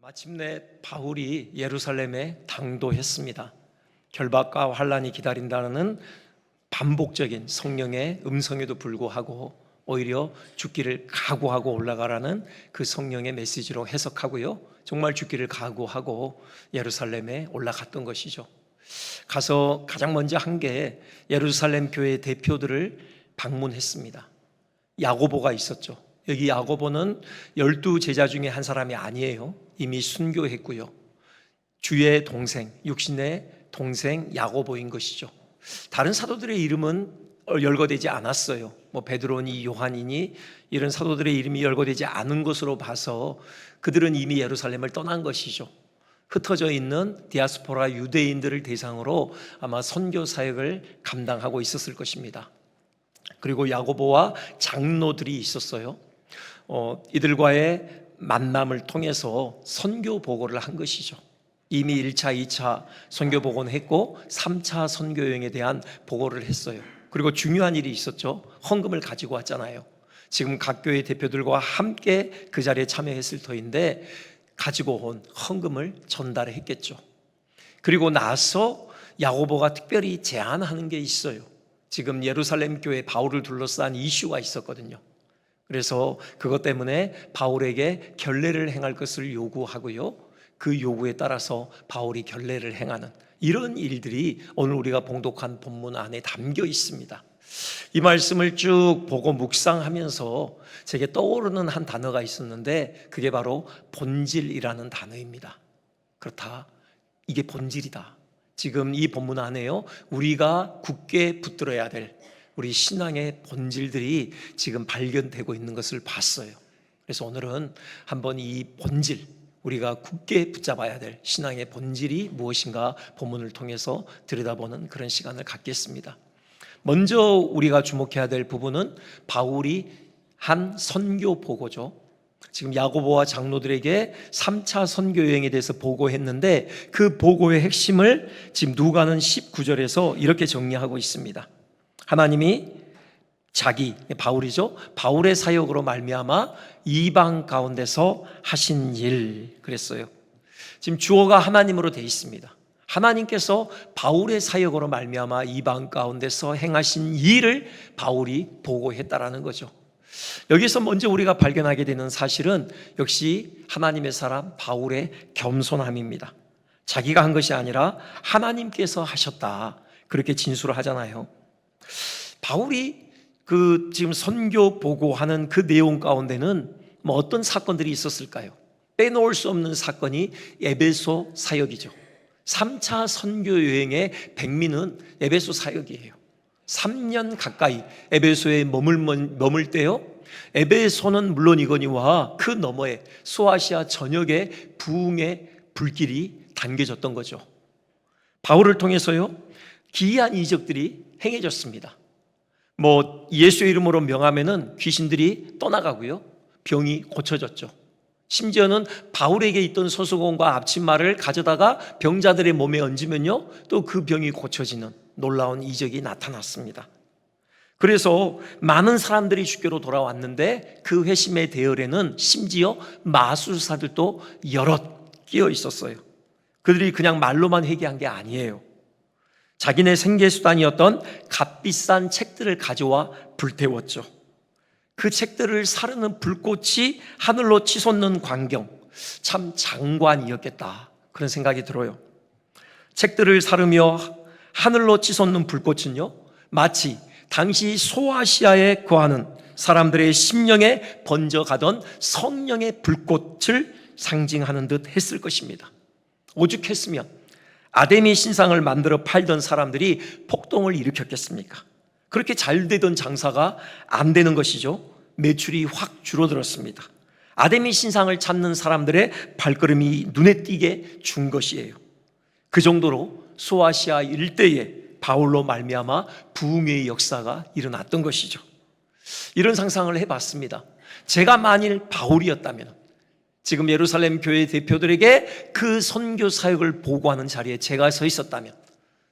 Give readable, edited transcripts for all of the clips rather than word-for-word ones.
마침내 바울이 예루살렘에 당도했습니다. 결박과 환란이 기다린다는 반복적인 성령의 음성에도 불구하고 오히려 죽기를 각오하고 올라가라는 그 성령의 메시지로 해석하고요, 정말 죽기를 각오하고 예루살렘에 올라갔던 것이죠. 가서 가장 먼저 한 게 예루살렘 교회 대표들을 방문했습니다. 야고보가 있었죠. 여기 야고보는 12제자 중에 한 사람이 아니에요. 이미 순교했고요, 주의 동생, 육신의 동생 야고보인 것이죠. 다른 사도들의 이름은 열거되지 않았어요. 베드로니, 요한이니 이런 사도들의 이름이 열거되지 않은 것으로 봐서 그들은 이미 예루살렘을 떠난 것이죠. 흩어져 있는 디아스포라 유대인들을 대상으로 아마 선교 사역을 감당하고 있었을 것입니다. 그리고 야고보와 장로들이 있었어요. 이들과의 만남을 통해서 선교 보고를 한 것이죠. 이미 1차, 2차 선교 보고는 했고 3차 선교 여행에 대한 보고를 했어요. 그리고 중요한 일이 있었죠. 헌금을 가지고 왔잖아요. 지금 각 교회 대표들과 함께 그 자리에 참여했을 터인데 가지고 온 헌금을 전달했겠죠. 그리고 나서 야고보가 특별히 제안하는 게 있어요. 지금 예루살렘 교회 바울을 둘러싼 이슈가 있었거든요. 그래서 그것 때문에 바울에게 결례를 행할 것을 요구하고요, 그 요구에 따라서 바울이 결례를 행하는 이런 일들이 오늘 우리가 봉독한 본문 안에 담겨 있습니다. 이 말씀을 쭉 보고 묵상하면서 제게 떠오르는 한 단어가 있었는데 그게 바로 본질이라는 단어입니다. 그렇다, 이게 본질이다. 지금 이 본문 안에요, 우리가 굳게 붙들어야 될 우리 신앙의 본질들이 지금 발견되고 있는 것을 봤어요. 그래서 오늘은 한번 이 본질, 우리가 굳게 붙잡아야 될 신앙의 본질이 무엇인가 본문을 통해서 들여다보는 그런 시간을 갖겠습니다. 먼저 우리가 주목해야 될 부분은 바울이 한 선교 보고죠. 지금 야고보와 장로들에게 3차 선교 여행에 대해서 보고했는데 그 보고의 핵심을 지금 누가는 19절에서 이렇게 정리하고 있습니다. 하나님이 자기, 바울이죠, 바울의 사역으로 말미암아 이방 가운데서 하신 일, 그랬어요. 지금 주어가 하나님으로 되어 있습니다. 하나님께서 바울의 사역으로 말미암아 이방 가운데서 행하신 일을 바울이 보고했다라는 거죠. 여기서 먼저 우리가 발견하게 되는 사실은 역시 하나님의 사람 바울의 겸손함입니다. 자기가 한 것이 아니라 하나님께서 하셨다, 그렇게 진술을 하잖아요. 바울이 지금 선교 보고하는 그 내용 가운데는 어떤 사건들이 있었을까요? 빼놓을 수 없는 사건이 에베소 사역이죠. 3차 선교 여행의 백미는 에베소 사역이에요. 3년 가까이 에베소에 머물 때요, 에베소는 물론이거니와 그 너머에 소아시아 전역에 부흥의 불길이 당겨졌던 거죠. 바울을 통해서요, 기이한 이적들이 행해졌습니다. 예수의 이름으로 명하면은 귀신들이 떠나가고요, 병이 고쳐졌죠. 심지어는 바울에게 있던 소수건과 앞치마를 가져다가 병자들의 몸에 얹으면요, 또 그 병이 고쳐지는 놀라운 이적이 나타났습니다. 그래서 많은 사람들이 주께로 돌아왔는데 그 회심의 대열에는 심지어 마술사들도 여럿 끼어 있었어요. 그들이 그냥 말로만 회개한 게 아니에요. 자기네 생계수단이었던 값비싼 책들을 가져와 불태웠죠. 그 책들을 사르는 불꽃이 하늘로 치솟는 광경, 참 장관이었겠다, 그런 생각이 들어요. 책들을 사르며 하늘로 치솟는 불꽃은요, 마치 당시 소아시아에 거하는 사람들의 심령에 번져가던 성령의 불꽃을 상징하는 듯 했을 것입니다. 오죽했으면 아데미 신상을 만들어 팔던 사람들이 폭동을 일으켰겠습니까? 그렇게 잘 되던 장사가 안 되는 것이죠. 매출이 확 줄어들었습니다. 아데미 신상을 찾는 사람들의 발걸음이 눈에 띄게 준 것이에요. 그 정도로 소아시아 일대에 바울로 말미암아 부흥의 역사가 일어났던 것이죠. 이런 상상을 해봤습니다. 제가 만일 바울이었다면, 지금 예루살렘 교회 대표들에게 그 선교 사역을 보고하는 자리에 제가 서 있었다면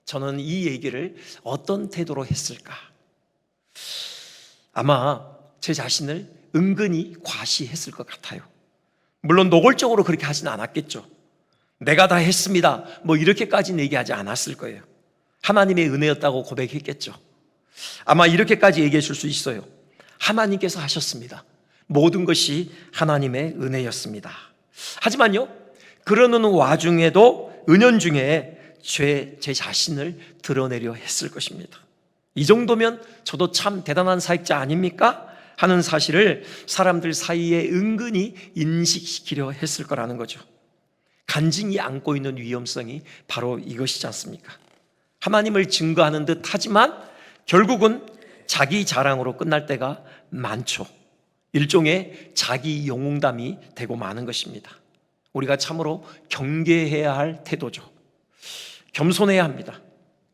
저는 이 얘기를 어떤 태도로 했을까? 아마 제 자신을 은근히 과시했을 것 같아요. 물론 노골적으로 그렇게 하진 않았겠죠. 내가 다 했습니다, 뭐 이렇게까지는 얘기하지 않았을 거예요. 하나님의 은혜였다고 고백했겠죠. 아마 이렇게까지 얘기해 줄 수 있어요. 하나님께서 하셨습니다. 모든 것이 하나님의 은혜였습니다. 하지만요, 그러는 와중에도 은연중에 제 자신을 드러내려 했을 것입니다. 이 정도면 저도 참 대단한 사역자 아닙니까? 하는 사실을 사람들 사이에 은근히 인식시키려 했을 거라는 거죠. 간증이 안고 있는 위험성이 바로 이것이지 않습니까? 하나님을 증거하는 듯 하지만 결국은 자기 자랑으로 끝날 때가 많죠. 일종의 자기 영웅담이 되고 마는 것입니다. 우리가 참으로 경계해야 할 태도죠. 겸손해야 합니다.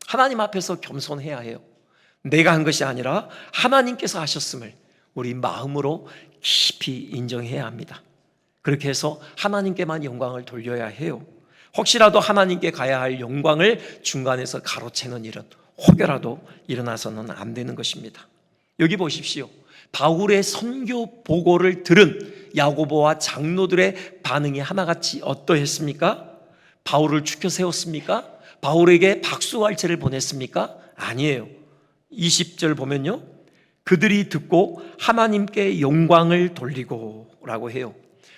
하나님 앞에서 겸손해야 해요. 내가 한 것이 아니라 하나님께서 하셨음을 우리 마음으로 깊이 인정해야 합니다. 그렇게 해서 하나님께만 영광을 돌려야 해요. 혹시라도 하나님께 가야 할 영광을 중간에서 가로채는 일은 혹여라도 일어나서는 안 되는 것입니다. 여기 보십시오. 바울의 선교 보고를 들은 야고보와 장로들의 반응이 하나같이 어떠했습니까? 바울을 추켜 세웠습니까? 바울에게 박수갈채를 보냈습니까? 아니에요. 20절 보면요, 그들이 듣고 하나님께 영광을 돌리고 라고 해요.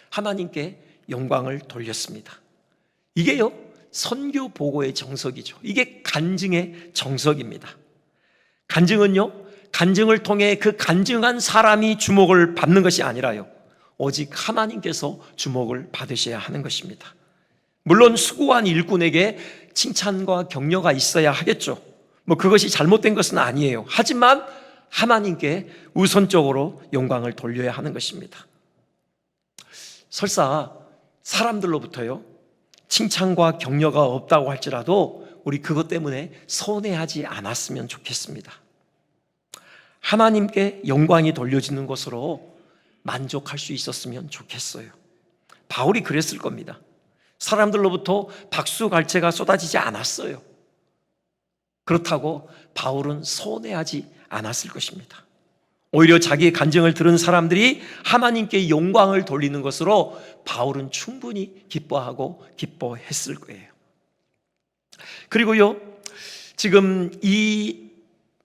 하나님께 영광을 돌렸습니다. 이게요, 선교 보고의 정석이죠. 이게 간증의 정석입니다. 간증은요, 간증을 통해 그 간증한 사람이 주목을 받는 것이 아니라요, 오직 하나님께서 주목을 받으셔야 하는 것입니다. 물론 수고한 일꾼에게 칭찬과 격려가 있어야 하겠죠. 뭐 그것이 잘못된 것은 아니에요. 하지만 하나님께 우선적으로 영광을 돌려야 하는 것입니다. 설사 사람들로부터요, 칭찬과 격려가 없다고 할지라도 우리 그것 때문에 손해하지 않았으면 좋겠습니다. 하나님께 영광이 돌려지는 것으로 만족할 수 있었으면 좋겠어요. 바울이 그랬을 겁니다. 사람들로부터 박수갈채가 쏟아지지 않았어요. 그렇다고 바울은 손해하지 않았을 것입니다. 오히려 자기의 간증을 들은 사람들이 하나님께 영광을 돌리는 것으로 바울은 충분히 기뻐하고 기뻐했을 거예요. 그리고요, 지금 이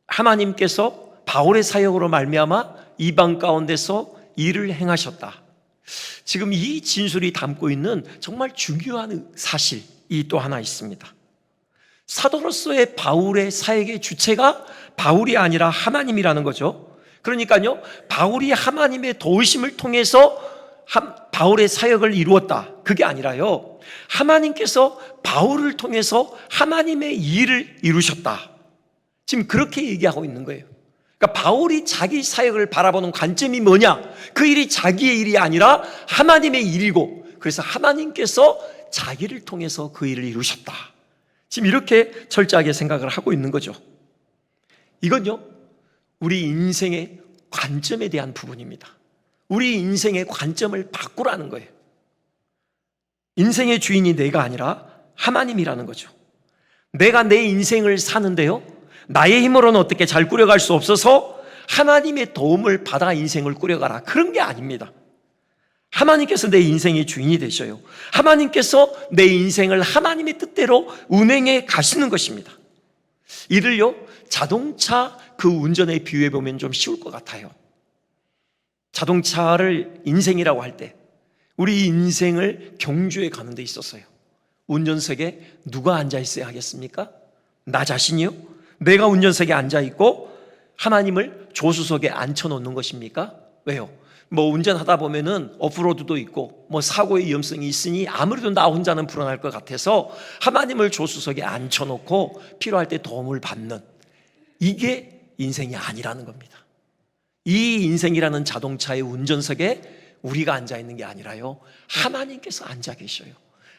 하나님께서 바울의 사역으로 말미암아 이방 가운데서 일을 행하셨다. 지금 이 진술이 담고 있는 정말 중요한 사실이 또 하나 있습니다. 사도로서의 바울의 사역의 주체가 바울이 아니라 하나님이라는 거죠. 그러니까요, 바울이 하나님의 도우심을 통해서 바울의 사역을 이루었다, 그게 아니라요, 하나님께서 바울을 통해서 하나님의 일을 이루셨다. 지금 그렇게 얘기하고 있는 거예요. 그러니까 바울이 자기 사역을 바라보는 관점이 뭐냐? 그 일이 자기의 일이 아니라 하나님의 일이고, 그래서 하나님께서 자기를 통해서 그 일을 이루셨다. 지금 이렇게 철저하게 생각을 하고 있는 거죠. 이건요, 우리 인생의 관점에 대한 부분입니다. 우리 인생의 관점을 바꾸라는 거예요. 인생의 주인이 내가 아니라 하나님이라는 거죠. 내가 내 인생을 사는데요, 나의 힘으로는 어떻게 잘 꾸려갈 수 없어서 하나님의 도움을 받아 인생을 꾸려가라, 그런 게 아닙니다. 하나님께서 내 인생의 주인이 되셔요. 하나님께서 내 인생을 하나님의 뜻대로 운행해 가시는 것입니다. 이를요, 자동차 그 운전에 비유해 보면 좀 쉬울 것 같아요. 자동차를 인생이라고 할 때 우리 인생을 경주해 가는 데 있었어요. 운전석에 누가 앉아 있어야 하겠습니까? 나 자신이요? 내가 운전석에 앉아 있고 하나님을 조수석에 앉혀 놓는 것입니까? 왜요? 뭐 운전하다 보면은 오프로드도 있고 뭐 사고의 위험성이 있으니 아무래도 나 혼자는 불안할 것 같아서 하나님을 조수석에 앉혀 놓고 필요할 때 도움을 받는, 이게 인생이 아니라는 겁니다. 이 인생이라는 자동차의 운전석에 우리가 앉아 있는 게 아니라요, 하나님께서 앉아 계셔요.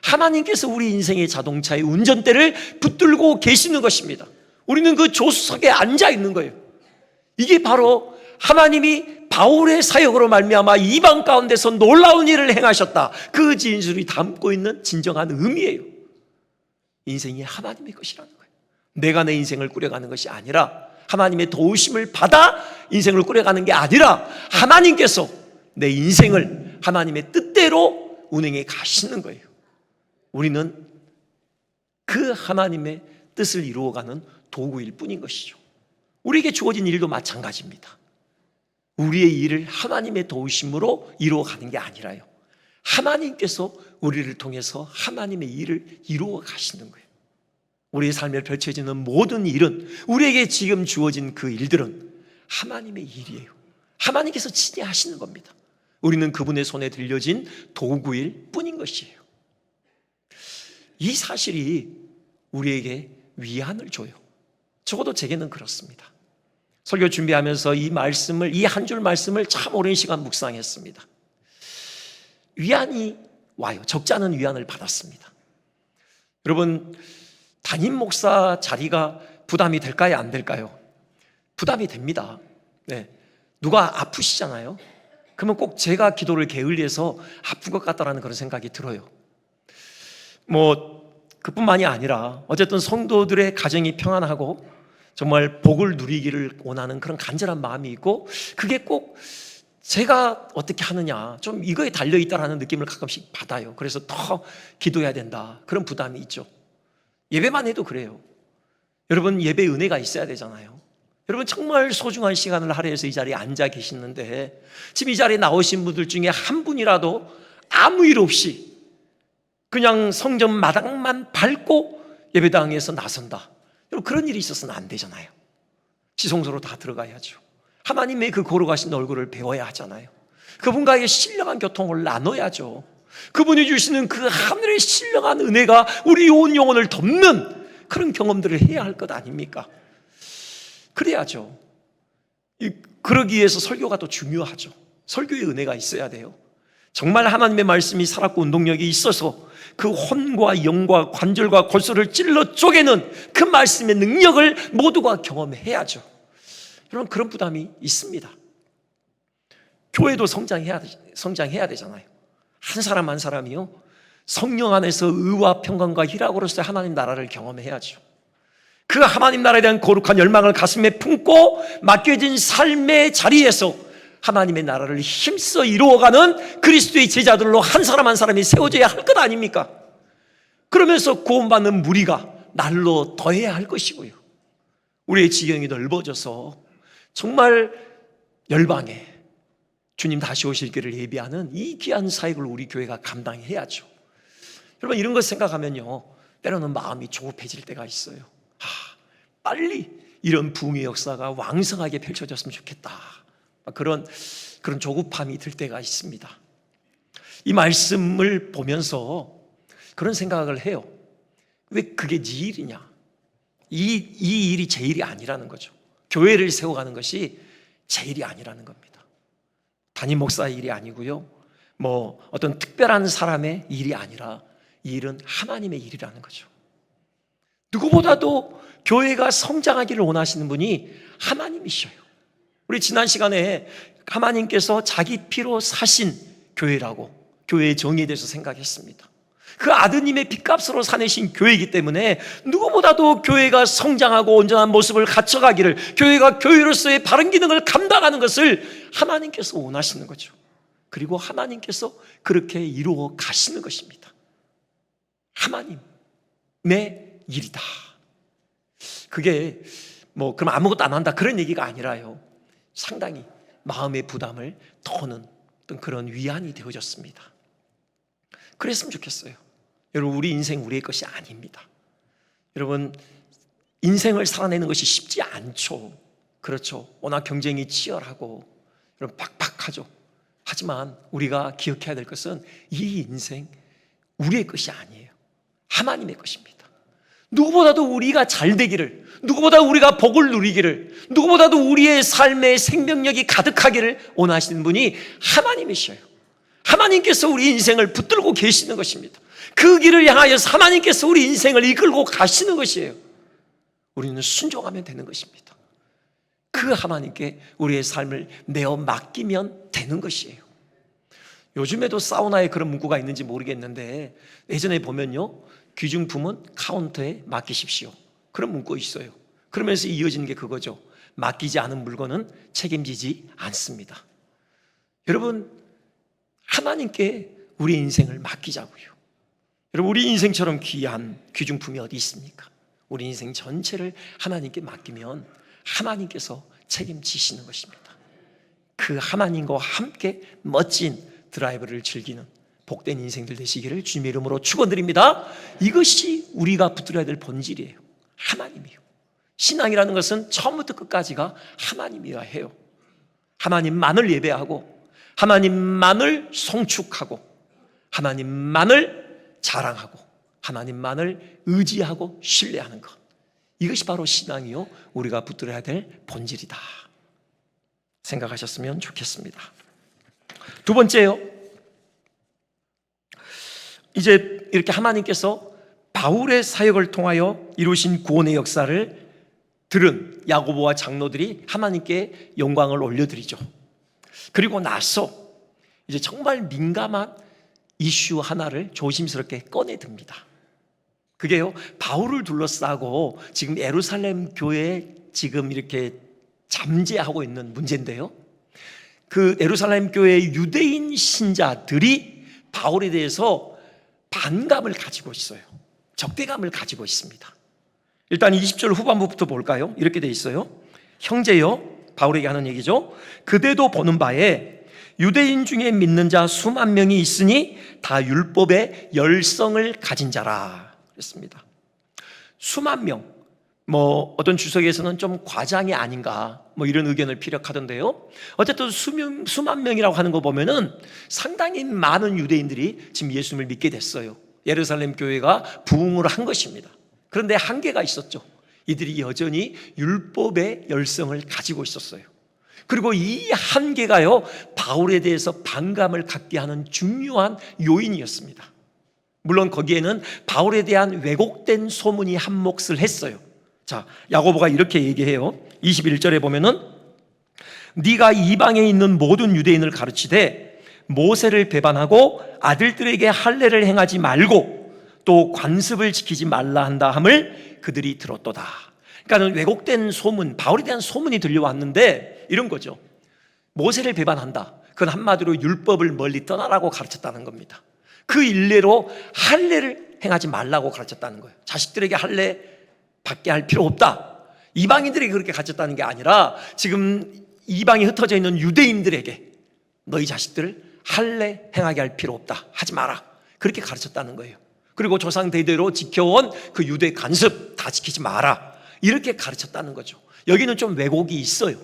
하나님께서 우리 인생의 자동차의 운전대를 붙들고 계시는 것입니다. 우리는 그 조수석에 앉아 있는 거예요. 이게 바로 하나님이 바울의 사역으로 말미암아 이방 가운데서 놀라운 일을 행하셨다, 그 진술이 담고 있는 진정한 의미예요. 인생이 하나님의 것이라는 거예요. 내가 내 인생을 꾸려가는 것이 아니라, 하나님의 도우심을 받아 인생을 꾸려가는 게 아니라, 하나님께서 내 인생을 하나님의 뜻대로 운행해 가시는 거예요. 우리는 그 하나님의 뜻을 이루어가는 도구일 뿐인 것이죠. 우리에게 주어진 일도 마찬가지입니다. 우리의 일을 하나님의 도우심으로 이루어가는 게 아니라요, 하나님께서 우리를 통해서 하나님의 일을 이루어 가시는 거예요. 우리의 삶에 펼쳐지는 모든 일은, 우리에게 지금 주어진 그 일들은 하나님의 일이에요. 하나님께서 친히 하시는 겁니다. 우리는 그분의 손에 들려진 도구일 뿐인 것이에요. 이 사실이 우리에게 위안을 줘요. 적어도 제게는 그렇습니다. 설교 준비하면서 이 한 줄 말씀을 참 오랜 시간 묵상했습니다. 위안이 와요. 적지 않은 위안을 받았습니다. 여러분, 담임 목사 자리가 부담이 될까요? 안 될까요? 부담이 됩니다. 네. 누가 아프시잖아요. 그러면 꼭 제가 기도를 게을리해서 아픈 것 같다라는 그런 생각이 들어요. 그뿐만이 아니라 어쨌든 성도들의 가정이 평안하고 정말 복을 누리기를 원하는 그런 간절한 마음이 있고, 그게 꼭 제가 어떻게 하느냐, 좀 이거에 달려있다라는 느낌을 가끔씩 받아요. 그래서 더 기도해야 된다, 그런 부담이 있죠. 예배만 해도 그래요. 여러분, 예배 은혜가 있어야 되잖아요. 여러분, 정말 소중한 시간을 할애해서 이 자리에 앉아 계시는데, 지금 이 자리에 나오신 분들 중에 한 분이라도 아무 일 없이 그냥 성전 마당만 밟고 예배당에서 나선다, 여러분, 그런 일이 있어서는 안 되잖아요. 지성소로 다 들어가야죠. 하나님의 그 거룩하신 얼굴을 배워야 하잖아요. 그분과의 신령한 교통을 나눠야죠. 그분이 주시는 그 하늘의 신령한 은혜가 우리 온 영혼을 덮는 그런 경험들을 해야 할 것 아닙니까? 그래야죠. 그러기 위해서 설교가 더 중요하죠. 설교의 은혜가 있어야 돼요. 정말 하나님의 말씀이 살았고 운동력이 있어서 그 혼과 영과 관절과 골수를 찔러 쪼개는 그 말씀의 능력을 모두가 경험해야죠. 여러분, 그런 부담이 있습니다. 교회도 성장해야 되잖아요. 한 사람 한 사람이요, 성령 안에서 의와 평강과 희락으로서의 하나님 나라를 경험해야죠. 그 하나님 나라에 대한 거룩한 열망을 가슴에 품고 맡겨진 삶의 자리에서 하나님의 나라를 힘써 이루어가는 그리스도의 제자들로 한 사람 한 사람이 세워져야 할 것 아닙니까? 그러면서 구원받는 무리가 날로 더해야 할 것이고요, 우리의 지경이 넓어져서 정말 열방에 주님 다시 오실 길을 예비하는 이 귀한 사역을 우리 교회가 감당해야죠. 여러분, 이런 것 생각하면요, 때로는 마음이 조급해질 때가 있어요. 빨리 이런 부흥의 역사가 왕성하게 펼쳐졌으면 좋겠다, 그런 조급함이 들 때가 있습니다. 이 말씀을 보면서 그런 생각을 해요. 왜 그게 네 일이냐? 이 일이 제 일이 아니라는 거죠. 교회를 세워가는 것이 제 일이 아니라는 겁니다. 담임 목사의 일이 아니고요, 어떤 특별한 사람의 일이 아니라 이 일은 하나님의 일이라는 거죠. 누구보다도 교회가 성장하기를 원하시는 분이 하나님이셔요. 우리 지난 시간에 하나님께서 자기 피로 사신 교회라고, 교회의 정의에 대해서 생각했습니다. 그 아드님의 핏값으로 사내신 교회이기 때문에 누구보다도 교회가 성장하고 온전한 모습을 갖춰가기를, 교회가 교회로서의 바른 기능을 감당하는 것을 하나님께서 원하시는 거죠. 그리고 하나님께서 그렇게 이루어 가시는 것입니다. 하나님의 일이다. 그게 그럼 아무것도 안 한다, 그런 얘기가 아니라요, 상당히 마음의 부담을 더는 어떤 그런 위안이 되어졌습니다. 그랬으면 좋겠어요. 여러분, 우리 인생 우리의 것이 아닙니다. 여러분, 인생을 살아내는 것이 쉽지 않죠. 그렇죠. 워낙 경쟁이 치열하고 여러분, 팍팍하죠. 하지만 우리가 기억해야 될 것은 이 인생 우리의 것이 아니에요. 하나님의 것입니다. 누구보다도 우리가 잘 되기를, 누구보다 우리가 복을 누리기를, 누구보다도 우리의 삶의 생명력이 가득하기를 원하시는 분이 하나님이셔요. 하나님께서 우리 인생을 붙들고 계시는 것입니다. 그 길을 향하여서 하나님께서 우리 인생을 이끌고 가시는 것이에요. 우리는 순종하면 되는 것입니다. 그 하나님께 우리의 삶을 내어 맡기면 되는 것이에요. 요즘에도 사우나에 그런 문구가 있는지 모르겠는데, 예전에 보면요, 귀중품은 카운터에 맡기십시오, 그런 문구 있어요. 그러면서 이어지는 게 그거죠. 맡기지 않은 물건은 책임지지 않습니다. 여러분, 하나님께 우리 인생을 맡기자고요. 여러분, 우리 인생처럼 귀한 귀중품이 어디 있습니까? 우리 인생 전체를 하나님께 맡기면 하나님께서 책임지시는 것입니다. 그 하나님과 함께 멋진 드라이브를 즐기는 복된 인생들 되시기를 주님의 이름으로 축원드립니다. 이것이 우리가 붙들어야 될 본질이에요. 하나님이요. 신앙이라는 것은 처음부터 끝까지가 하나님이어야 해요. 하나님만을 예배하고 하나님만을 송축하고 하나님만을 자랑하고 하나님만을 의지하고 신뢰하는 것, 이것이 바로 신앙이요 우리가 붙들어야 될 본질이다 생각하셨으면 좋겠습니다. 두 번째요, 이제 이렇게 하나님께서 바울의 사역을 통하여 이루신 구원의 역사를 들은 야고보와 장로들이 하나님께 영광을 올려드리죠. 그리고 나서 이제 정말 민감한 이슈 하나를 조심스럽게 꺼내듭니다. 그게요, 바울을 둘러싸고 지금 예루살렘 교회에 지금 이렇게 잠재하고 있는 문제인데요, 그 예루살렘 교회의 유대인 신자들이 바울에 대해서 반감을 가지고 있어요. 적대감을 가지고 있습니다. 일단 20절 후반부부터 볼까요? 이렇게 돼 있어요. 형제여, 바울에게 하는 얘기죠. 그대도 보는 바에 유대인 중에 믿는 자 수만 명이 있으니 다 율법의 열성을 가진 자라 그랬습니다. 수만 명, 어떤 주석에서는 좀 과장이 아닌가 이런 의견을 피력하던데요, 어쨌든 수만 명이라고 하는 거 보면은 상당히 많은 유대인들이 지금 예수님을 믿게 됐어요. 예루살렘 교회가 부흥을 한 것입니다. 그런데 한계가 있었죠. 이들이 여전히 율법의 열성을 가지고 있었어요. 그리고 이 한계가요, 바울에 대해서 반감을 갖게 하는 중요한 요인이었습니다. 물론 거기에는 바울에 대한 왜곡된 소문이 한 몫을 했어요. 자, 야고보가 이렇게 얘기해요. 21절에 보면은 네가 이방에 있는 모든 유대인을 가르치되 모세를 배반하고 아들들에게 할례를 행하지 말고 또 관습을 지키지 말라 한다 함을 그들이 들었도다. 그러니까 왜곡된 소문, 바울에 대한 소문이 들려왔는데 이런 거죠. 모세를 배반한다, 그건 한마디로 율법을 멀리 떠나라고 가르쳤다는 겁니다. 그 일례로 할례를 행하지 말라고 가르쳤다는 거예요. 자식들에게 할례 받게 할 필요 없다, 이방인들에게 그렇게 가르쳤다는 게 아니라 지금 이방에 흩어져 있는 유대인들에게 너희 자식들을 할례 행하게 할 필요 없다, 하지 마라, 그렇게 가르쳤다는 거예요. 그리고 조상 대대로 지켜온 그 유대 관습 다 지키지 마라, 이렇게 가르쳤다는 거죠. 여기는 좀 왜곡이 있어요.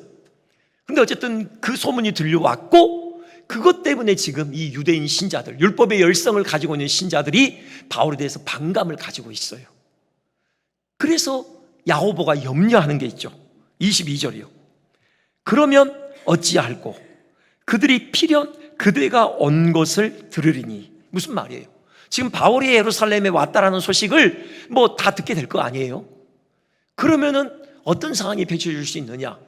근데 어쨌든 그 소문이 들려왔고, 그것 때문에 지금 이 유대인 신자들, 율법의 열성을 가지고 있는 신자들이 바울에 대해서 반감을 가지고 있어요. 그래서 야고보가 염려하는 게 있죠. 22절이요. 그러면 어찌할꼬 그들이 필연 그대가 온 것을 들으리니. 무슨 말이에요? 지금 바울이 예루살렘에 왔다라는 소식을 다 듣게 될 거 아니에요? 그러면은 어떤 상황이 펼쳐질 수 있느냐?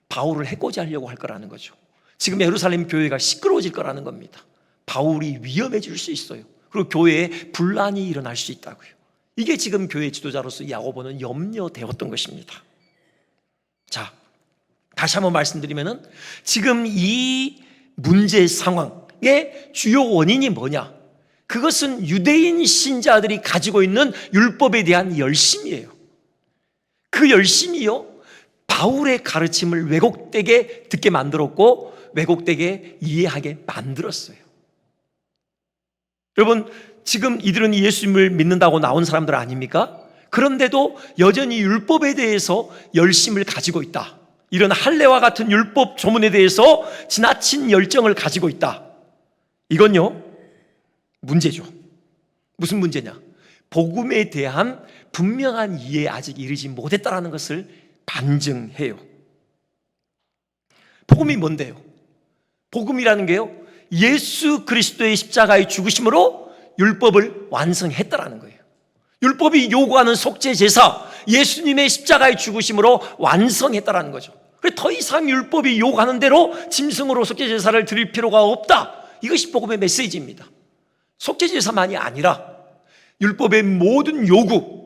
바울을 해코지 하려고 할 거라는 거죠. 지금 예루살렘 교회가 시끄러워질 거라는 겁니다. 바울이 위험해질 수 있어요. 그리고 교회에 분란이 일어날 수 있다고요. 이게 지금 교회 지도자로서 야고보는 염려되었던 것입니다. 자, 다시 한번 말씀드리면은 지금 이 문제 상황의 주요 원인이 뭐냐? 그것은 유대인 신자들이 가지고 있는 율법에 대한 열심이에요. 그 열심이요, 바울의 가르침을 왜곡되게 듣게 만들었고 왜곡되게 이해하게 만들었어요. 여러분, 지금 이들은 예수님을 믿는다고 나온 사람들 아닙니까? 그런데도 여전히 율법에 대해서 열심을 가지고 있다, 이런 할례와 같은 율법 조문에 대해서 지나친 열정을 가지고 있다. 이건요, 문제죠. 무슨 문제냐? 복음에 대한 분명한 이해에 아직 이르지 못했다는 것을 반증해요. 복음이 뭔데요? 복음이라는 게요, 예수 그리스도의 십자가의 죽으심으로 율법을 완성했다라는 거예요. 율법이 요구하는 속죄 제사, 예수님의 십자가의 죽으심으로 완성했다라는 거죠. 더 이상 율법이 요구하는 대로 짐승으로 속죄 제사를 드릴 필요가 없다. 이것이 복음의 메시지입니다. 속죄 제사만이 아니라 율법의 모든 요구,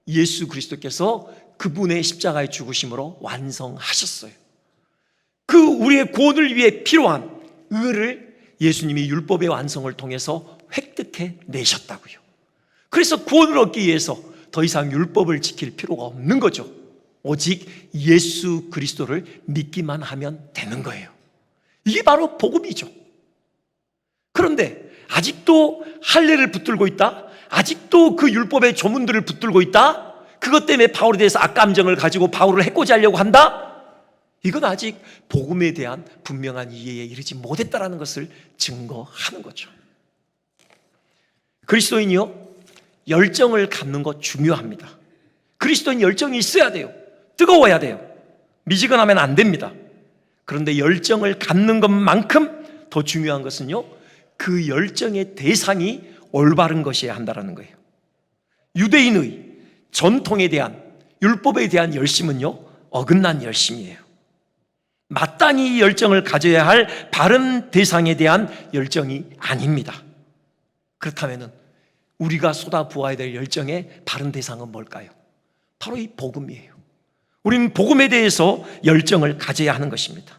예수 그리스도께서 그분의 십자가의 죽으심으로 완성하셨어요. 그 우리의 구원을 위해 필요한 의를 예수님이 율법의 완성을 통해서 획득해 내셨다고요. 그래서 구원을 얻기 위해서 더 이상 율법을 지킬 필요가 없는 거죠. 오직 예수 그리스도를 믿기만 하면 되는 거예요. 이게 바로 복음이죠. 그런데 아직도 할례를 붙들고 있다? 아직도 그 율법의 조문들을 붙들고 있다? 그것 때문에 바울에 대해서 악감정을 가지고 바울을 해코지 하려고 한다? 이건 아직 복음에 대한 분명한 이해에 이르지 못했다는 것을 증거하는 거죠. 그리스도인이요, 열정을 갖는 것 중요합니다. 그리스도인 열정이 있어야 돼요. 뜨거워야 돼요. 미지근하면 안 됩니다. 그런데 열정을 갖는 것만큼 더 중요한 것은요, 그 열정의 대상이 올바른 것이어야 한다는 거예요. 유대인의 전통에 대한, 율법에 대한 열심은요, 어긋난 열심이에요. 마땅히 이 열정을 가져야 할 바른 대상에 대한 열정이 아닙니다. 그렇다면 우리가 쏟아부어야 될 열정의 바른 대상은 뭘까요? 바로 이 복음이에요. 우리는 복음에 대해서 열정을 가져야 하는 것입니다.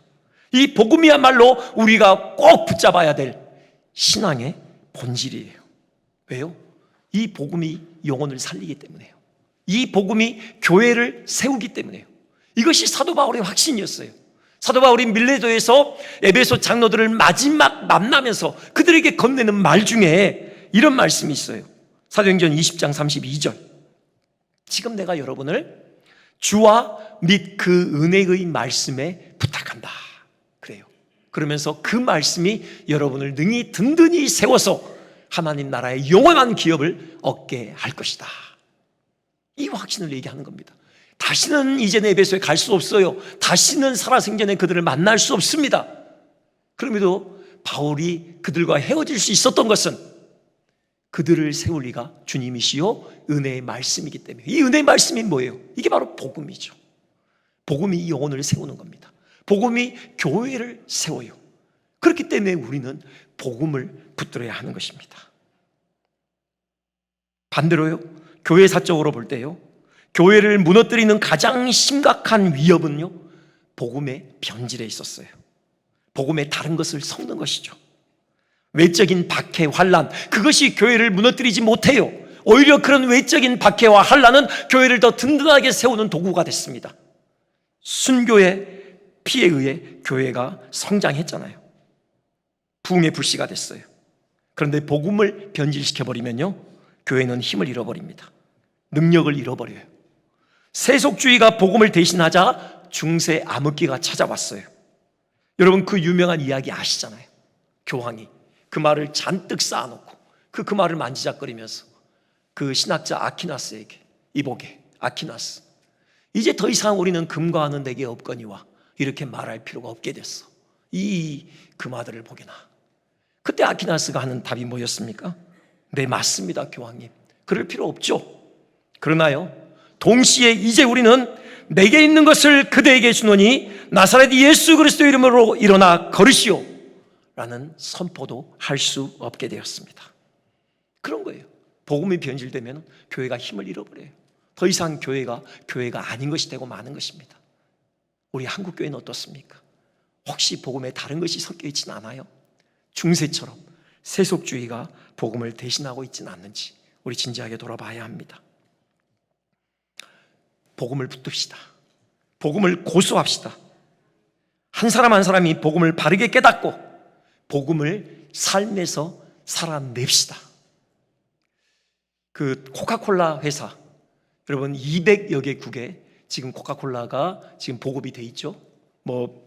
이 복음이야말로 우리가 꼭 붙잡아야 될 신앙의 본질이에요. 왜요? 이 복음이 영혼을 살리기 때문에요. 이 복음이 교회를 세우기 때문에요. 이것이 사도 바울의 확신이었어요. 사도 바울이 밀레도에서 에베소 장로들을 마지막 만나면서 그들에게 건네는 말 중에 이런 말씀이 있어요. 사도행전 20장 32절. 지금 내가 여러분을 주와 및 그 은혜의 말씀에 부탁한다. 그래요. 그러면서 그 말씀이 여러분을 능히 든든히 세워서 하나님 나라의 영원한 기업을 얻게 할 것이다. 이 확신을 얘기하는 겁니다. 다시는 이제는 에베소에 갈 수 없어요. 다시는 살아생전에 그들을 만날 수 없습니다. 그럼에도 바울이 그들과 헤어질 수 있었던 것은 그들을 세울 리가 주님이시요 은혜의 말씀이기 때문에. 이 은혜의 말씀이 뭐예요? 이게 바로 복음이죠. 복음이 영혼을 세우는 겁니다. 복음이 교회를 세워요. 그렇기 때문에 우리는 복음을 붙들어야 하는 것입니다. 반대로요, 교회사적으로 볼 때요, 교회를 무너뜨리는 가장 심각한 위협은요, 복음의 변질에 있었어요. 복음의 다른 것을 섞는 것이죠. 외적인 박해, 환란, 그것이 교회를 무너뜨리지 못해요. 오히려 그런 외적인 박해와 환란은 교회를 더 든든하게 세우는 도구가 됐습니다. 순교의 피에 의해 교회가 성장했잖아요. 부흥의 불씨가 됐어요. 그런데 복음을 변질시켜버리면요, 교회는 힘을 잃어버립니다. 능력을 잃어버려요. 세속주의가 복음을 대신하자 중세 암흑기가 찾아왔어요. 여러분, 그 유명한 이야기 아시잖아요. 교황이 그 말을 잔뜩 쌓아놓고 그 말을 만지작거리면서 그 신학자 아퀴나스에게, 이보게, 아퀴나스, 이제 더 이상 우리는 금과는 내게 없거니와 이렇게 말할 필요가 없게 됐어. 이 금화들을 보게나. 그때 아퀴나스가 하는 답이 뭐였습니까? 네, 맞습니다, 교황님. 그럴 필요 없죠. 그러나요, 동시에 이제 우리는 내게 있는 것을 그대에게 주노니 나사렛 예수 그리스도 이름으로 일어나 걸으시오 라는 선포도 할 수 없게 되었습니다. 그런 거예요. 복음이 변질되면 교회가 힘을 잃어버려요. 더 이상 교회가 아닌 것이 되고 마는 것입니다. 우리 한국교회는 어떻습니까? 혹시 복음에 다른 것이 섞여 있지는 않아요? 중세처럼 세속주의가 복음을 대신하고 있지는 않는지 우리 진지하게 돌아봐야 합니다. 복음을 붙듭시다. 복음을 고수합시다. 한 사람 한 사람이 복음을 바르게 깨닫고 복음을 삶에서 살아냅시다. 그 코카콜라 회사, 여러분 200여 개국에 지금 코카콜라가 지금 보급이 돼 있죠. 뭐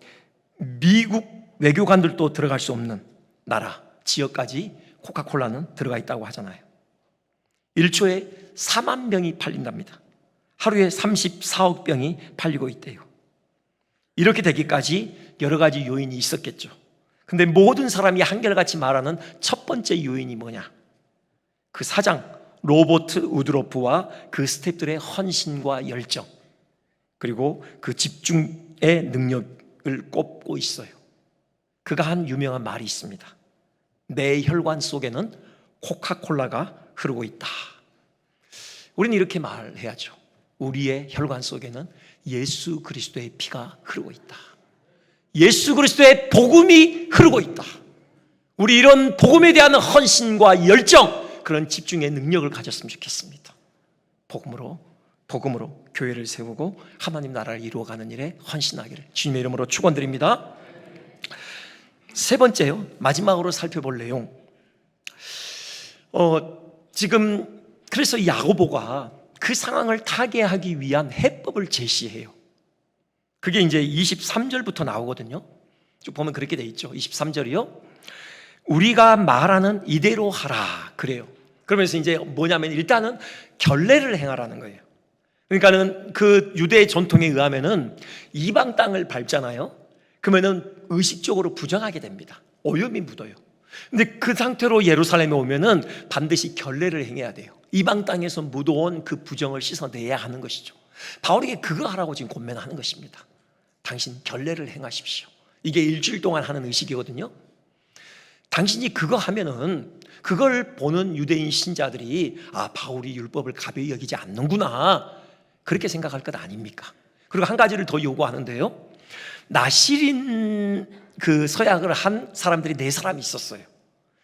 미국 외교관들도 들어갈 수 없는 나라, 지역까지 코카콜라는 들어가 있다고 하잖아요. 1초에 4만 병이 팔린답니다. 하루에 34억 병이 팔리고 있대요. 이렇게 되기까지 여러 가지 요인이 있었겠죠. 근데 모든 사람이 한결같이 말하는 첫 번째 요인이 뭐냐? 그 사장 로버트 우드로프와 그 스태프들의 헌신과 열정, 그리고 그 집중의 능력을 꼽고 있어요. 그가 한 유명한 말이 있습니다. 내 혈관 속에는 코카콜라가 흐르고 있다. 우리는 이렇게 말해야죠. 우리의 혈관 속에는 예수 그리스도의 피가 흐르고 있다. 예수 그리스도의 복음이 흐르고 있다. 우리 이런 복음에 대한 헌신과 열정, 그런 집중의 능력을 가졌으면 좋겠습니다. 복음으로 교회를 세우고 하나님 나라를 이루어가는 일에 헌신하기를 주님의 이름으로 축원드립니다. 세 번째요, 마지막으로 살펴볼 내용. 지금 그래서 야고보가 그 상황을 타개하기 위한 해법을 제시해요. 그게 이제 23절부터 나오거든요. 쭉 보면 그렇게 돼 있죠. 23절이요. 우리가 말하는 이대로 하라 그래요. 그러면서 이제 뭐냐면 일단은 결례를 행하라는 거예요. 그러니까는 그 유대 전통에 의하면은 이방 땅을 밟잖아요. 그러면은 의식적으로 부정하게 됩니다. 오염이 묻어요. 근데 그 상태로 예루살렘에 오면은 반드시 결례를 행해야 돼요. 이방 땅에서 묻어온 그 부정을 씻어내야 하는 것이죠. 바울에게 그거 하라고 지금 권면하는 것입니다. 당신 결례를 행하십시오. 이게 일주일 동안 하는 의식이거든요. 당신이 그거 하면은 그걸 보는 유대인 신자들이 바울이 율법을 가벼이 여기지 않는구나, 그렇게 생각할 것 아닙니까? 그리고 한 가지를 더 요구하는데요. 나실인 그 서약을 한 사람들이 4사람이 있었어요.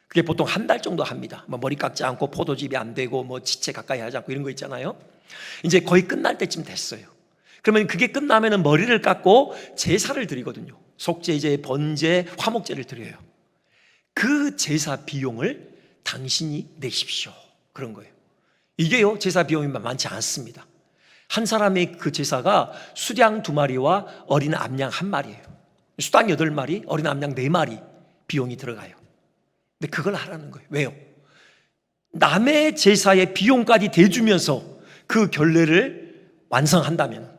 그게 보통 한 달 정도 합니다. 머리 깎지 않고 포도즙이 안 되고 지체 가까이 하지 않고 이런 거 있잖아요. 이제 거의 끝날 때쯤 됐어요. 그러면 그게 끝나면은 머리를 깎고 제사를 드리거든요. 속죄제, 번제, 화목제를 드려요. 그 제사 비용을 당신이 내십시오, 그런 거예요. 이게요, 제사 비용이 많지 않습니다. 한 사람의 그 제사가 수양 2마리와 어린 암양 1마리예요. 수당 8마리, 어린 암양 4마리 비용이 들어가요. 근데 그걸 하라는 거예요. 왜요? 남의 제사의 비용까지 대주면서 그 결례를 완성한다면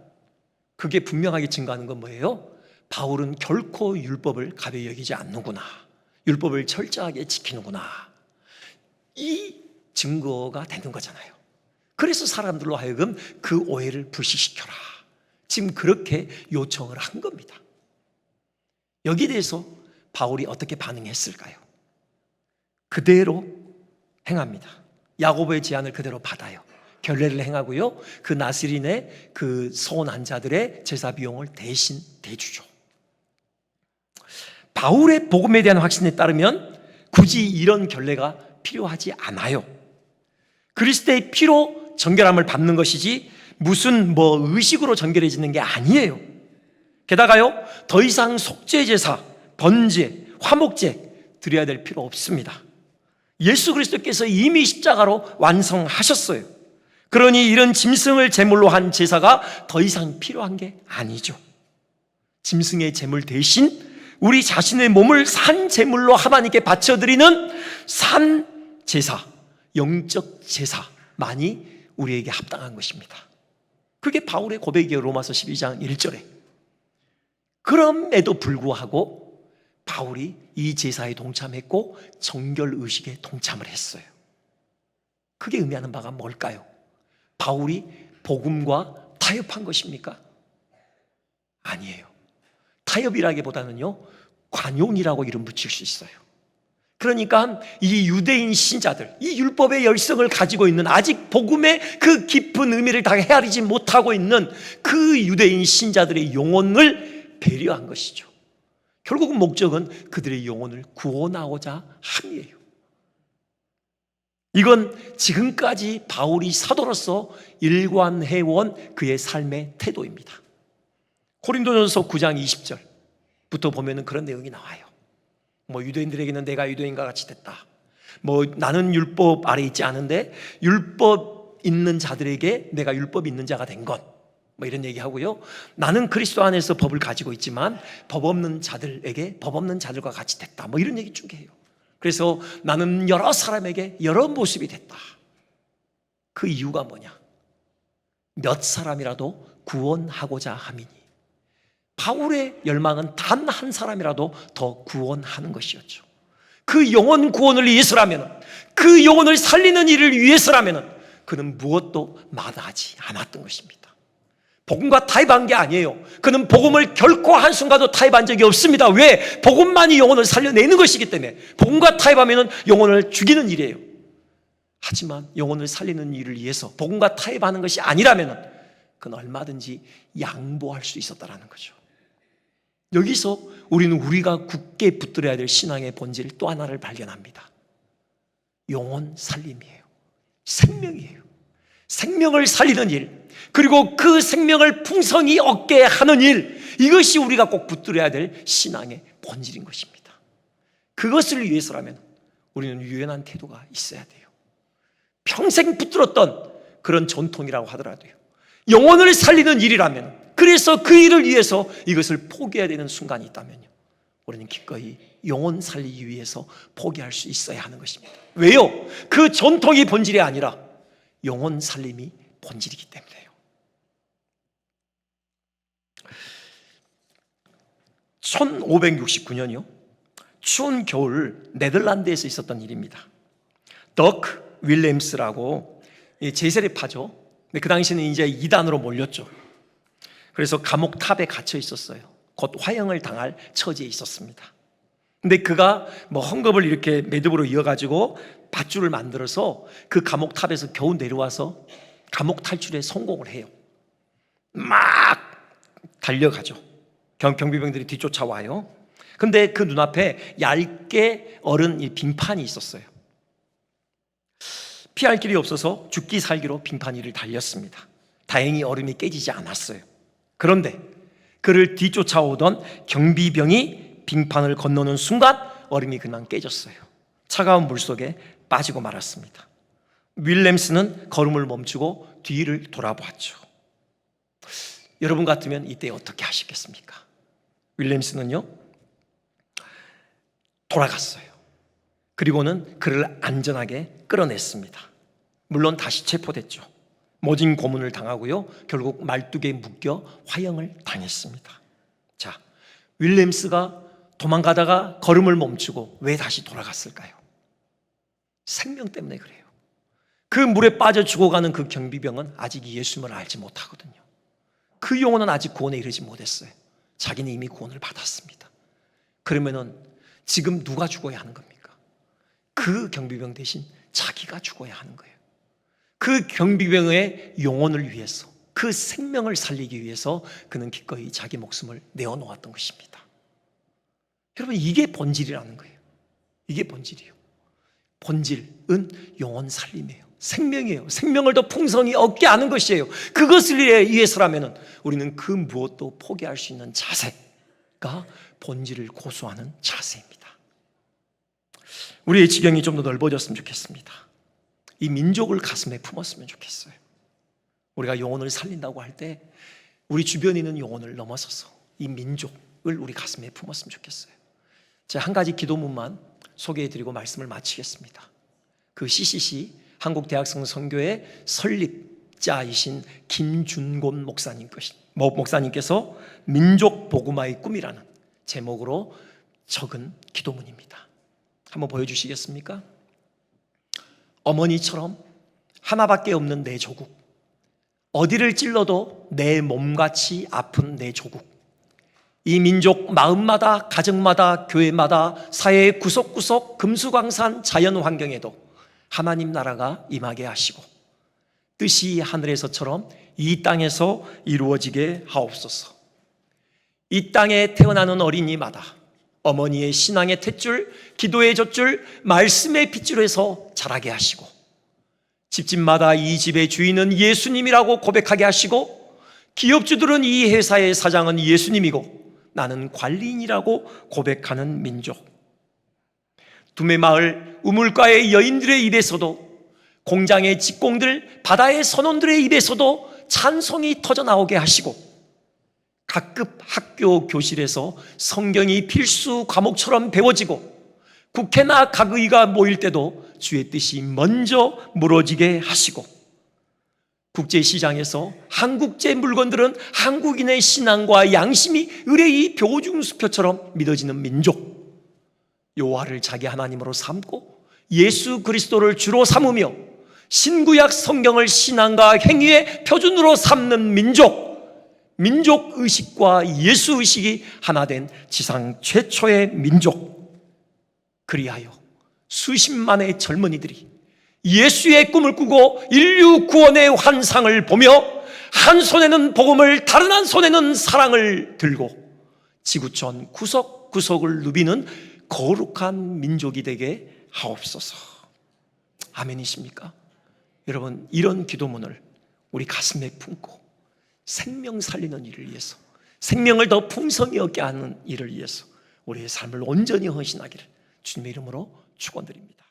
그게 분명하게 증거하는 건 뭐예요? 바울은 결코 율법을 가벼이 여기지 않는구나, 율법을 철저하게 지키는구나, 이 증거가 되는 거잖아요. 그래서 사람들로 하여금 그 오해를 불식시켜라, 지금 그렇게 요청을 한 겁니다. 여기에 대해서 바울이 어떻게 반응했을까요? 그대로 행합니다. 야고보의 제안을 그대로 받아요. 결례를 행하고요, 그 나스린의 그 소원한 자들의 제사 비용을 대신 대주죠. 바울의 복음에 대한 확신에 따르면 굳이 이런 결례가 필요하지 않아요. 그리스도의 피로 정결함을 받는 것이지 무슨 의식으로 정결해지는 게 아니에요. 게다가요, 더 이상 속죄제사, 번제, 화목제 드려야 될 필요 없습니다. 예수 그리스도께서 이미 십자가로 완성하셨어요. 그러니 이런 짐승을 제물로 한 제사가 더 이상 필요한 게 아니죠. 짐승의 제물 대신 우리 자신의 몸을 산 제물로 하나님께 바쳐드리는 산 제사, 영적 제사만이 우리에게 합당한 것입니다. 그게 바울의 고백이에요. 로마서 12장 1절에. 그럼에도 불구하고 바울이 이 제사에 동참했고 정결의식에 동참을 했어요. 그게 의미하는 바가 뭘까요? 바울이 복음과 타협한 것입니까? 아니에요. 타협이라기보다는요, 관용이라고 이름 붙일 수 있어요. 그러니까 이 유대인 신자들, 이 율법의 열성을 가지고 있는, 아직 복음의 그 깊은 의미를 다 헤아리지 못하고 있는 그 유대인 신자들의 영혼을 배려한 것이죠. 결국은 목적은 그들의 영혼을 구원하고자 함이에요. 이건 지금까지 바울이 사도로서 일관해온 그의 삶의 태도입니다. 고린도전서 9장 20절부터 보면은 그런 내용이 나와요. 유대인들에게는 내가 유대인과 같이 됐다. 나는 율법 아래 있지 않은데 율법 있는 자들에게 내가 율법 있는 자가 된 것. 이런 얘기하고요. 나는 그리스도 안에서 법을 가지고 있지만 법 없는 자들에게 법 없는 자들과 같이 됐다. 이런 얘기 쭉 해요. 그래서 나는 여러 사람에게 여러 모습이 됐다. 그 이유가 뭐냐? 몇 사람이라도 구원하고자 함이니. 바울의 열망은 단 한 사람이라도 더 구원하는 것이었죠. 그 영혼 구원을 위해서라면, 그 영혼을 살리는 일을 위해서라면 그는 무엇도 마다하지 않았던 것입니다. 복음과 타협한 게 아니에요. 그는 복음을 결코 한순간도 타협한 적이 없습니다. 왜? 복음만이 영혼을 살려내는 것이기 때문에. 복음과 타협하면 영혼을 죽이는 일이에요. 하지만 영혼을 살리는 일을 위해서 복음과 타협하는 것이 아니라면 그는 얼마든지 양보할 수 있었다는 거죠. 여기서 우리는 우리가 굳게 붙들어야 될 신앙의 본질 또 하나를 발견합니다. 영혼 살림이에요. 생명이에요. 생명을 살리는 일, 그리고 그 생명을 풍성히 얻게 하는 일, 이것이 우리가 꼭 붙들어야 될 신앙의 본질인 것입니다. 그것을 위해서라면 우리는 유연한 태도가 있어야 돼요. 평생 붙들었던 그런 전통이라고 하더라도요, 영혼을 살리는 일이라면, 그래서 그 일을 위해서 이것을 포기해야 되는 순간이 있다면요, 우리는 기꺼이 영혼 살리기 위해서 포기할 수 있어야 하는 것입니다. 왜요? 그 전통이 본질이 아니라 영혼 살림이 본질이기 때문에요. 1569년이요, 추운 겨울 네덜란드에서 있었던 일입니다. 덕 윌렘스라고 제세례파죠. 근데 그 당시에는 이제 이단으로 몰렸죠. 그래서 감옥 탑에 갇혀 있었어요. 곧 화형을 당할 처지에 있었습니다. 근데 그가 뭐 헝겊을 이렇게 매듭으로 이어가지고 밧줄을 만들어서 그 감옥 탑에서 겨우 내려와서 감옥 탈출에 성공을 해요. 막 달려가죠. 경비병들이 뒤쫓아와요. 근데 그 눈앞에 얇게 얼은 이 빙판이 있었어요. 피할 길이 없어서 죽기 살기로 빙판 위를 달렸습니다. 다행히 얼음이 깨지지 않았어요. 그런데 그를 뒤쫓아오던 경비병이 빙판을 건너는 순간 얼음이 그냥 깨졌어요. 차가운 물속에 빠지고 말았습니다. 윌렘스는 걸음을 멈추고 뒤를 돌아보았죠. 여러분 같으면 이때 어떻게 하시겠습니까? 윌렘스는요, 돌아갔어요. 그리고는 그를 안전하게 끌어냈습니다. 물론 다시 체포됐죠. 모진 고문을 당하고요, 결국 말뚝에 묶여 화형을 당했습니다. 자, 윌렘스가 도망가다가 걸음을 멈추고 왜 다시 돌아갔을까요? 생명 때문에 그래요. 그 물에 빠져 죽어가는 그 경비병은 아직 예수님을 알지 못하거든요. 그 영혼은 아직 구원에 이르지 못했어요. 자기는 이미 구원을 받았습니다. 그러면은 지금 누가 죽어야 하는 겁니까? 그 경비병 대신 자기가 죽어야 하는 거예요. 그 경비병의 영혼을 위해서, 그 생명을 살리기 위해서 그는 기꺼이 자기 목숨을 내어놓았던 것입니다. 여러분, 이게 본질이라는 거예요. 이게 본질이에요. 본질은 영혼 살림이에요. 생명이에요. 생명을 더 풍성히 얻게 하는 것이에요. 그것을 위해서라면 우리는 그 무엇도 포기할 수 있는 자세가 본질을 고수하는 자세입니다. 우리의 지경이 좀 더 넓어졌으면 좋겠습니다. 이 민족을 가슴에 품었으면 좋겠어요. 우리가 영혼을 살린다고 할 때 우리 주변에 있는 영혼을 넘어서서 이 민족을 우리 가슴에 품었으면 좋겠어요. 제가 한 가지 기도문만 소개해드리고 말씀을 마치겠습니다. 그 CCC 한국대학성 선교회 설립자이신 김준곤 목사님께서 민족 복음화의 꿈이라는 제목으로 적은 기도문입니다. 한번 보여주시겠습니까? 어머니처럼 하나밖에 없는 내 조국, 어디를 찔러도 내 몸같이 아픈 내 조국, 이 민족 마음마다, 가정마다, 교회마다, 사회의 구석구석, 금수강산 자연 환경에도 하나님 나라가 임하게 하시고 뜻이 하늘에서처럼 이 땅에서 이루어지게 하옵소서. 이 땅에 태어나는 어린이마다 어머니의 신앙의 탯줄, 기도의 젖줄, 말씀의 핏줄로 해서 자라게 하시고 집집마다 이 집의 주인은 예수님이라고 고백하게 하시고 기업주들은 이 회사의 사장은 예수님이고 나는 관리인이라고 고백하는 민족, 두메마을 우물가의 여인들의 입에서도, 공장의 직공들, 바다의 선원들의 입에서도 찬송이 터져나오게 하시고 각급 학교 교실에서 성경이 필수 과목처럼 배워지고 국회나 각의가 모일 때도 주의 뜻이 먼저 무너지게 하시고 국제시장에서 한국제 물건들은 한국인의 신앙과 양심이 의뢰의 표준수표처럼 믿어지는 민족, 여호와를 자기 하나님으로 삼고 예수 그리스도를 주로 삼으며 신구약 성경을 신앙과 행위의 표준으로 삼는 민족의식과 예수의식이 하나 된 지상 최초의 민족, 그리하여 수십만의 젊은이들이 예수의 꿈을 꾸고 인류 구원의 환상을 보며 한 손에는 복음을, 다른 한 손에는 사랑을 들고 지구촌 구석구석을 누비는 거룩한 민족이 되게 하옵소서. 아멘이십니까? 여러분, 이런 기도문을 우리 가슴에 품고 생명 살리는 일을 위해서, 생명을 더 풍성히 얻게 하는 일을 위해서 우리의 삶을 온전히 헌신하기를 주님의 이름으로 축원드립니다.